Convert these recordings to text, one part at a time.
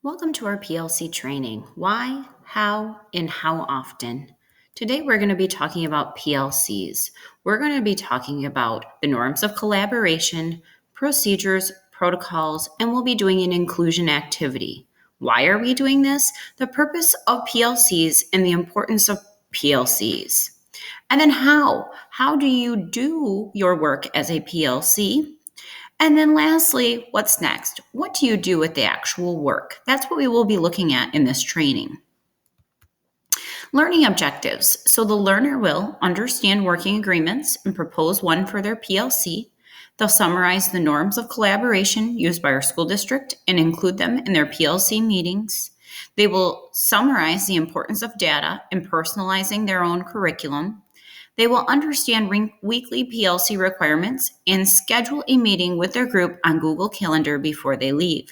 Welcome to our PLC training. Why, how, and how often? Today we're going to be talking about PLCs. We're going to be talking about the norms of collaboration, procedures, protocols, and we'll be doing an inclusion activity. Why are we doing this? The purpose of PLCs and the importance of PLCs. And then how? How do you do your work as a PLC? And then lastly, what's next? What do you do with the actual work? That's what we will be looking at in this training. Learning objectives. So the learner will understand working agreements and propose one for their PLC. They'll summarize the norms of collaboration used by our school district and include them in their PLC meetings. They will summarize the importance of data and personalizing their own curriculum. They will understand weekly PLC requirements and schedule a meeting with their group on Google Calendar before they leave.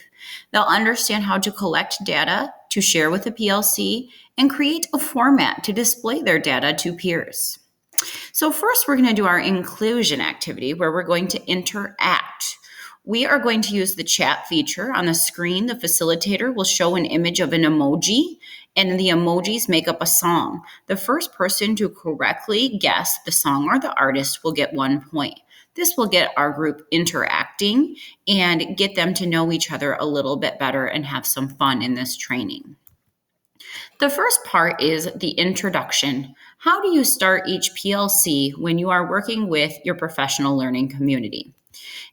They'll understand how to collect data to share with the PLC and create a format to display their data to peers. So first, we're going to do our inclusion activity where we're going to interact. We are going to use the chat feature. On the screen, the facilitator will show an image of an emoji, and the emojis make up a song. The first person to correctly guess the song or the artist will get 1 point. This will get our group interacting and get them to know each other a little bit better and have some fun in this training. The first part is the introduction. How do you start each PLC when you are working with your professional learning community?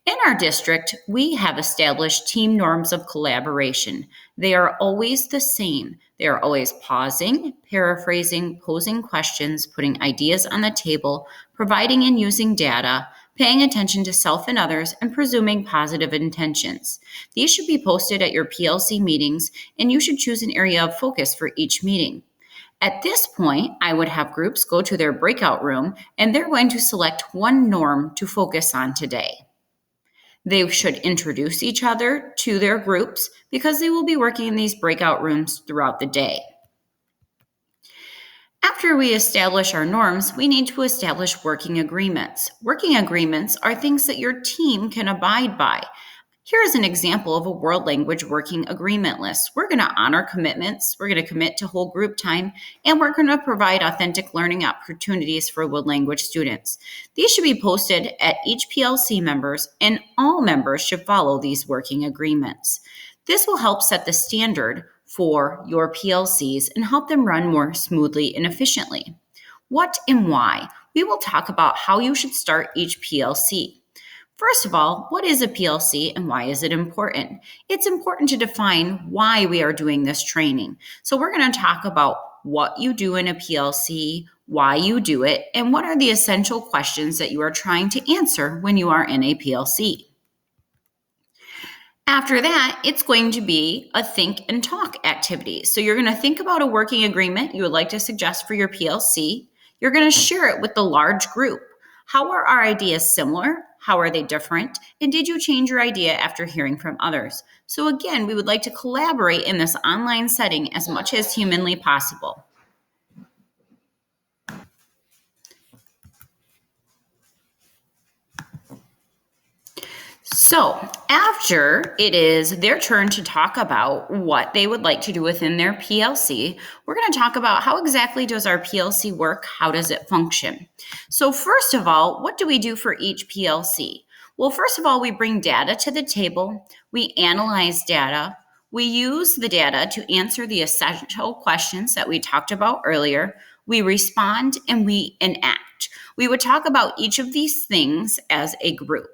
In our district, we have established team norms of collaboration. They are always the same. They are always pausing, paraphrasing, posing questions, putting ideas on the table, providing and using data, paying attention to self and others, and presuming positive intentions. These should be posted at your PLC meetings, and you should choose an area of focus for each meeting. At this point, I would have groups go to their breakout room, and they're going to select one norm to focus on today. They should introduce each other to their groups because they will be working in these breakout rooms throughout the day. After we establish our norms, we need to establish working agreements. Working agreements are things that your team can abide by. Here is an example of a world language working agreement list. We're going to honor commitments, we're going to commit to whole group time, and we're going to provide authentic learning opportunities for world language students. These should be posted at each PLC members, and all members should follow these working agreements. This will help set the standard for your PLCs and help them run more smoothly and efficiently. What and why? We will talk about how you should start each PLC. First of all, what is a PLC and why is it important? It's important to define why we are doing this training. So we're going to talk about what you do in a PLC, why you do it, and what are the essential questions that you are trying to answer when you are in a PLC. After that, it's going to be a think and talk activity. So you're going to think about a working agreement you would like to suggest for your PLC. You're going to share it with the large group. How are our ideas similar? How are they different? And did you change your idea after hearing from others? So again, we would like to collaborate in this online setting as much as humanly possible. So after it is their turn to talk about what they would like to do within their PLC, we're going to talk about how exactly does our PLC work? How does it function? So first of all, what do we do for each PLC? Well, first of all, we bring data to the table. We analyze data. We use the data to answer the essential questions that we talked about earlier. We respond and we enact. We would talk about each of these things as a group.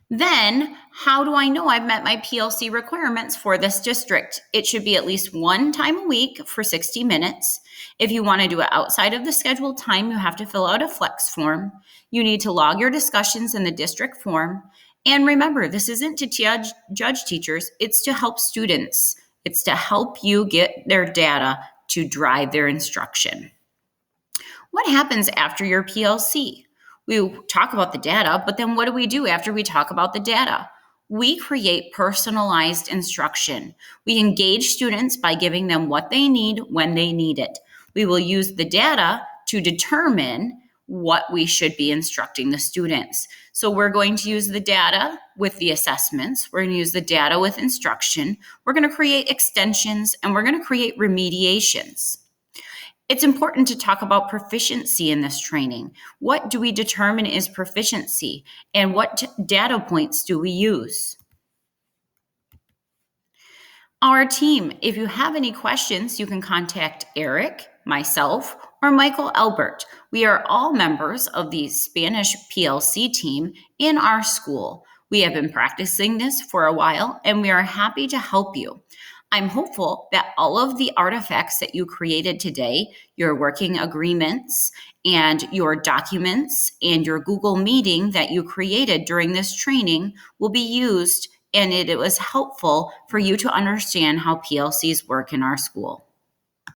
Then, how do I know I've met my PLC requirements for this district? It should be at least one time a week for 60 minutes. If you want to do it outside of the scheduled time, you have to fill out a flex form. You need to log your discussions in the district form. And remember, this isn't to judge teachers, it's to help students. It's to help you get their data to drive their instruction. What happens after your PLC? We talk about the data, but then what do we do after we talk about the data? We create personalized instruction. We engage students by giving them what they need when they need it. We will use the data to determine what we should be instructing the students. So we're going to use the data with the assessments. We're going to use the data with instruction. We're going to create extensions, and we're going to create remediations. It's important to talk about proficiency in this training. What do we determine is proficiency, and what data points do we use? Our team, if you have any questions, you can contact Eric, myself, or Michael Albert. We are all members of the Spanish PLC team in our school. We have been practicing this for a while, and we are happy to help you. I'm hopeful that all of the artifacts that you created today, your working agreements and your documents and your Google meeting that you created during this training will be used, and it was helpful for you to understand how PLCs work in our school.